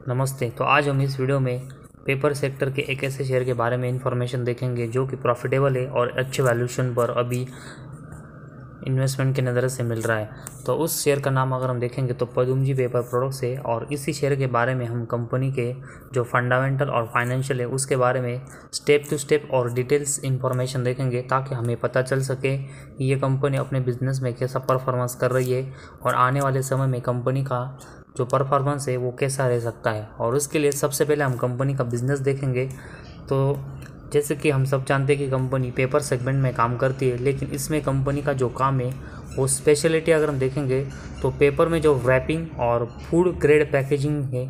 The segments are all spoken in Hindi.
नमस्ते। तो आज हम इस वीडियो में पेपर सेक्टर के एक ऐसे शेयर के बारे में इंफॉर्मेशन देखेंगे जो कि प्रॉफिटेबल है और अच्छे वैल्यूएशन पर अभी इन्वेस्टमेंट के नज़र से मिल रहा है। तो उस शेयर का नाम अगर हम देखेंगे तो पदुमजी पेपर प्रोडक्ट्स है और इसी शेयर के बारे में हम कंपनी के जो फंडामेंटल और फाइनेंशियल है उसके बारे में स्टेप टू स्टेप और डिटेल्स इंफॉर्मेशन देखेंगे ताकि हमें पता चल सके कि ये कंपनी अपने बिजनेस में कैसा परफॉर्मेंस कर रही है और आने वाले समय में कंपनी का जो परफॉर्मेंस है वो कैसा रह सकता है। और उसके लिए सबसे पहले हम कंपनी का बिजनेस देखेंगे। तो जैसे कि हम सब जानते हैं कि कंपनी पेपर सेगमेंट में काम करती है, लेकिन इसमें कंपनी का जो काम है वो स्पेशलिटी अगर हम देखेंगे तो पेपर में जो रैपिंग और फूड ग्रेड पैकेजिंग है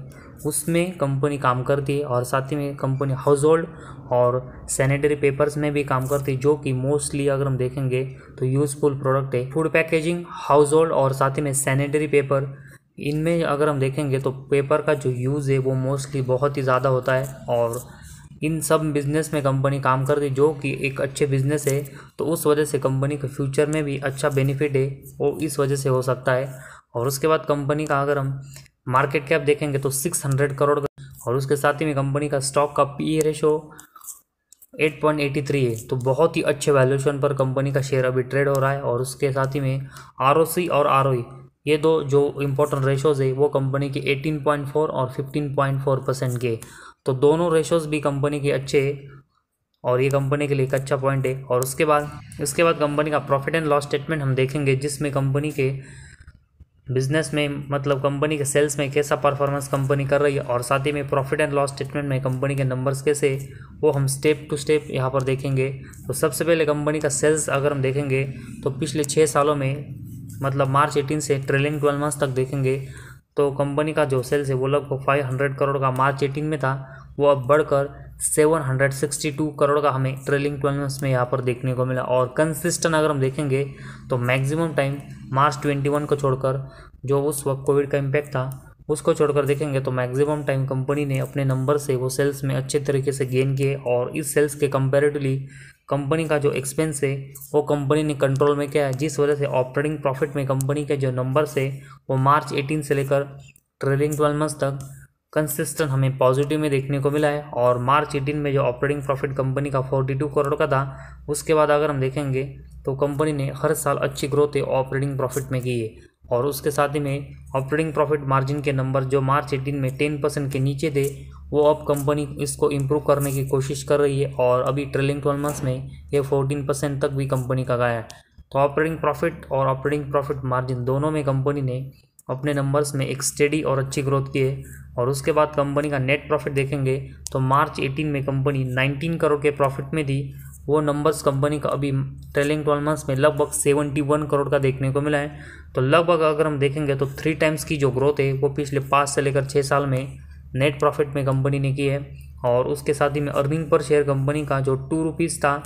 उसमें कंपनी काम करती है। और साथ ही में कंपनी हाउस होल्ड और सैनिटरी पेपर्स में भी काम करती है, जो कि मोस्टली अगर हम देखेंगे तो यूज़फुल प्रोडक्ट है। फूड पैकेजिंग, हाउस होल्ड और साथ ही में सैनिटरी पेपर, इनमें अगर हम देखेंगे तो पेपर का जो यूज़ है वो मोस्टली बहुत ही ज़्यादा होता है और इन सब बिज़नेस में कंपनी काम करती है, जो कि एक अच्छे बिज़नेस है। तो उस वजह से कंपनी के फ्यूचर में भी अच्छा बेनिफिट है वो इस वजह से हो सकता है। और उसके बाद कंपनी का अगर हम मार्केट कैप देखेंगे तो 600 करोड़ का, और उसके साथ ही में कंपनी का स्टॉक का पी रेशो 8.83 है। तो बहुत ही अच्छे वैल्यूएशन पर कंपनी का शेयर अभी ट्रेड हो रहा है। और उसके साथ ही में आरओसी और आरओई, ये दो जो इम्पोर्टेंट रेशोज़ है वो कंपनी के 18.4 और 15.4% के, तो दोनों रेशोज़ भी कंपनी के अच्छे हैं और ये कंपनी के लिए एक अच्छा पॉइंट है। और उसके बाद कंपनी का प्रॉफिट एंड लॉस स्टेटमेंट हम देखेंगे, जिसमें कंपनी के बिजनेस में मतलब कंपनी के सेल्स में कैसा परफॉर्मेंस कंपनी कर रही है और साथ ही में प्रॉफिट एंड लॉस स्टेटमेंट में कंपनी के नंबर्स कैसे, वो हम स्टेप टू स्टेप यहाँ पर देखेंगे। तो सबसे पहले कंपनी का सेल्स अगर हम देखेंगे तो पिछले 6 सालों में मतलब मार्च 18 से ट्रेलिंग 12 मंथ्स तक देखेंगे तो कंपनी का जो सेल्स है वो लगभग 500 करोड़ का मार्च 18 में था, वो अब बढ़कर 762 करोड़ का हमें ट्रेलिंग 12 मंथ्स में यहाँ पर देखने को मिला। और कंसिस्टेंट अगर हम देखेंगे तो मैक्सिमम टाइम मार्च 21 को छोड़कर, जो उस वक्त कोविड का इम्पैक्ट था उसको छोड़कर देखेंगे तो मैक्सिमम टाइम कंपनी ने अपने नंबर से वो सेल्स में अच्छे तरीके से गेन किए। और इस सेल्स के कंपैरेटिवली कंपनी का जो एक्सपेंस है वो कंपनी ने कंट्रोल में किया है, जिस वजह से ऑपरेटिंग प्रॉफिट में कंपनी के जो नंबर्स है वो मार्च 18 से लेकर ट्रेलिंग 12 मंथ्स तक कंसिस्टेंट हमें पॉजिटिव में देखने को मिला है। और मार्च 18 में जो ऑपरेटिंग प्रॉफिट कंपनी का 42 करोड़ का था, उसके बाद अगर हम देखेंगे तो कंपनी ने हर साल अच्छी ग्रोथ है ऑपरेटिंग प्रॉफिट में की है। और उसके साथ ही में ऑपरेटिंग प्रॉफिट मार्जिन के नंबर जो मार्च 18 में 10% के नीचे थे, वो अब कंपनी इसको इम्प्रूव करने की कोशिश कर रही है और अभी ट्रेलिंग 12 मंथ्स में ये 14% तक भी कंपनी का गया है। तो ऑपरेटिंग प्रॉफिट और ऑपरेटिंग प्रॉफिट मार्जिन दोनों में कंपनी ने अपने नंबर्स में एक स्टेडी और अच्छी ग्रोथ की है। और उसके बाद कंपनी का नेट प्रॉफिट देखेंगे तो मार्च 18 में कंपनी 19 करोड़ के प्रॉफिट में थी, वो नंबर्स कंपनी का अभी ट्रेलिंग 12 मंथ्स में लगभग 71 करोड़ का देखने को मिला है। तो लगभग अगर हम देखेंगे तो 3 टाइम्स की जो ग्रोथ है वो पिछले 5 से लेकर 6 साल में नेट प्रॉफिट में कंपनी ने की है। और उसके साथ ही में अर्निंग पर शेयर कंपनी का जो 2 रुपीज़ था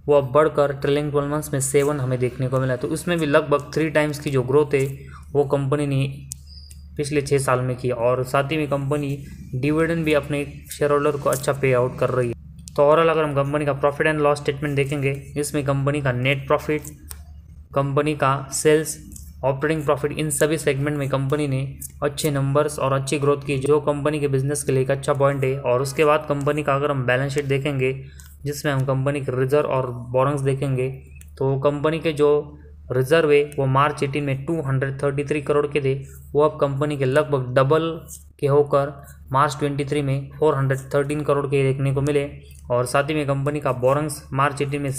वो अब बढ़कर ट्रेलिंग 12 मंथ्स में 7 हमें देखने को मिला है। तो उसमें भी लगभग 3 टाइम्स की जो ग्रोथ है वो कंपनी ने पिछले 6 साल में की। और साथ ही में कंपनी डिविडेंड भी अपने शेयर होल्डर को अच्छा पे आउट कर रही है। तो ओवरऑल अगर हम कंपनी का प्रॉफिट एंड लॉस स्टेटमेंट देखेंगे, इसमें कंपनी का नेट प्रॉफिट, कंपनी का सेल्स, ऑपरेटिंग प्रॉफिट, इन सभी सेगमेंट में कंपनी ने अच्छे नंबर्स और अच्छी ग्रोथ की, जो कंपनी के बिजनेस के लिए एक अच्छा पॉइंट है। और उसके बाद कंपनी का अगर हम बैलेंस शीट देखेंगे, जिसमें हम कंपनी के रिजर्व और बोरोइंग्स देखेंगे, तो कंपनी के जो रिजर्व है वो मार्च 18 में 233 करोड़ के थे, वो अब कंपनी के लगभग डबल के होकर मार्च 23 में 413 करोड़ के देखने को मिले। और साथ ही में कंपनी का बोरोइंग्स मार्च 18 में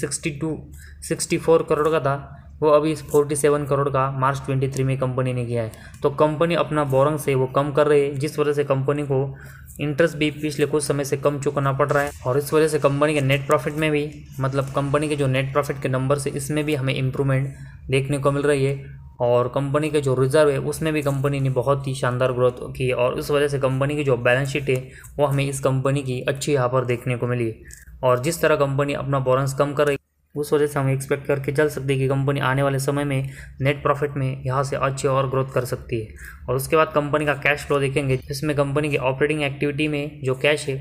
64 करोड़ का था, वो अभी 47 करोड़ का मार्च 23 में कंपनी ने किया है। तो कंपनी अपना बोरोइंग से वो कम कर रही है, जिस वजह से कंपनी को इंटरेस्ट भी पिछले कुछ समय से कम चुकाना पड़ रहा है। और इस वजह से कंपनी के नेट प्रॉफिट में भी मतलब कंपनी के जो नेट प्रॉफिट के नंबर से इसमें भी हमें इम्प्रूवमेंट देखने को मिल रही है। और कंपनी के जो रिजर्व है उसमें भी कंपनी ने बहुत ही शानदार ग्रोथ की और इस वजह से कंपनी की जो बैलेंस शीट है वो हमें इस कंपनी की अच्छी यहाँ पर देखने को मिली है। और जिस तरह कंपनी अपना बोरोइंग्स कम कर रही है उस वजह से हम एक्सपेक्ट करके चल सकते हैं कि कंपनी आने वाले समय में नेट प्रॉफिट में यहाँ से अच्छी और ग्रोथ कर सकती है। और उसके बाद कंपनी का कैश फ्लो देखेंगे, जिसमें कंपनी की ऑपरेटिंग एक्टिविटी में जो कैश है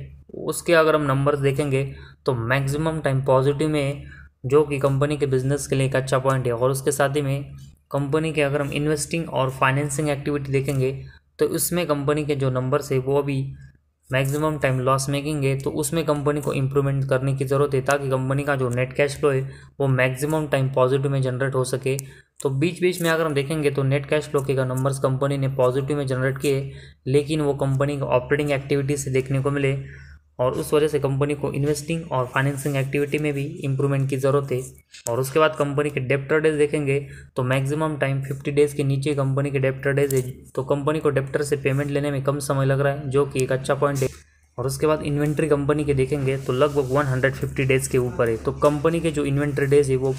उसके अगर हम नंबर्स देखेंगे तो मैक्सिमम टाइम पॉजिटिव में, जो कि कंपनी के बिजनेस के लिए एक अच्छा पॉइंट है। और उसके साथ ही में कंपनी के अगर हम इन्वेस्टिंग और फाइनेंसिंग एक्टिविटी देखेंगे तो उसमें कंपनी के जो नंबर्स है वो अभी मैक्सिमम टाइम लॉस मेकिंग है, तो उसमें कंपनी को इम्प्रूवमेंट करने की ज़रूरत है ताकि कंपनी का जो नेट कैश फ्लो है वो मैक्सिमम टाइम पॉजिटिव में जनरेट हो सके। तो बीच बीच में अगर हम देखेंगे तो नेट कैश फ्लो के नंबर्स कंपनी ने पॉजिटिव में जनरेट किए, लेकिन वो कंपनी को ऑपरेटिंग एक्टिविटी से देखने को मिले और उस वजह से कंपनी को इन्वेस्टिंग और फाइनेंसिंग एक्टिविटी में भी इम्प्रूवमेंट की ज़रूरत है। और उसके बाद कंपनी के डेप्टर डेज देखेंगे तो मैक्सिमम टाइम 50 डेज़ के नीचे कंपनी के डेप्टर डेज है, तो कंपनी को डेप्टर से पेमेंट लेने में कम समय लग रहा है, जो कि एक अच्छा पॉइंट है। और उसके बाद इन्वेंट्री कंपनी के देखेंगे तो लगभग 150 डेज़ के ऊपर है, तो कंपनी के जो इन्वेंट्री डेज है वो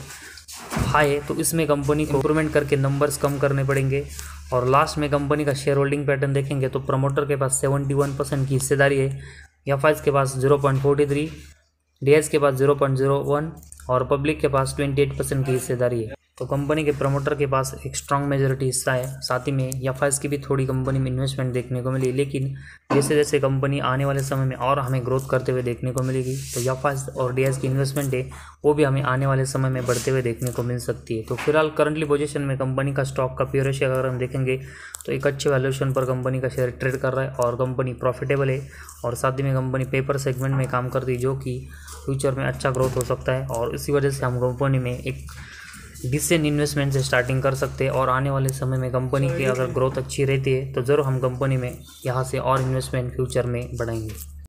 हाई है, तो इसमें कंपनी को इम्प्रूवमेंट करके नंबर्स कम करने पड़ेंगे। और लास्ट में कंपनी का शेयर होल्डिंग पैटर्न देखेंगे तो प्रमोटर के पास 71% की हिस्सेदारी है, एफआईज के पास 0.43, डीएस के पास 0.01 और पब्लिक के पास 28% की हिस्सेदारी है। तो कंपनी के प्रमोटर के पास एक स्ट्रांग मेजॉरिटी हिस्सा है, साथ ही में एफआईज की भी थोड़ी कंपनी में इन्वेस्टमेंट देखने को मिली, लेकिन जैसे जैसे कंपनी आने वाले समय में और हमें ग्रोथ करते हुए देखने को मिलेगी, तो एफआईज और डीएस की इन्वेस्टमेंट है वो भी हमें आने वाले समय में बढ़ते हुए देखने को मिल सकती है। तो फिलहाल करंटली पोजीशन में कंपनी का स्टॉक का पीयर रेशियो अगर हम देखेंगे तो एक अच्छे वैल्यूएशन पर कंपनी का शेयर ट्रेड कर रहा है और कंपनी प्रॉफिटेबल है, और साथ ही में कंपनी पेपर सेगमेंट में काम करती है, जो कि फ्यूचर में अच्छा ग्रोथ हो सकता है। और इसी वजह से हम कंपनी में एक डिसेंट इन्वेस्टमेंट से स्टार्टिंग कर सकते हैं, और आने वाले समय में कंपनी की अगर ग्रोथ अच्छी रहती है तो ज़रूर हम कंपनी में यहाँ से और इन्वेस्टमेंट फ्यूचर में बढ़ाएंगे।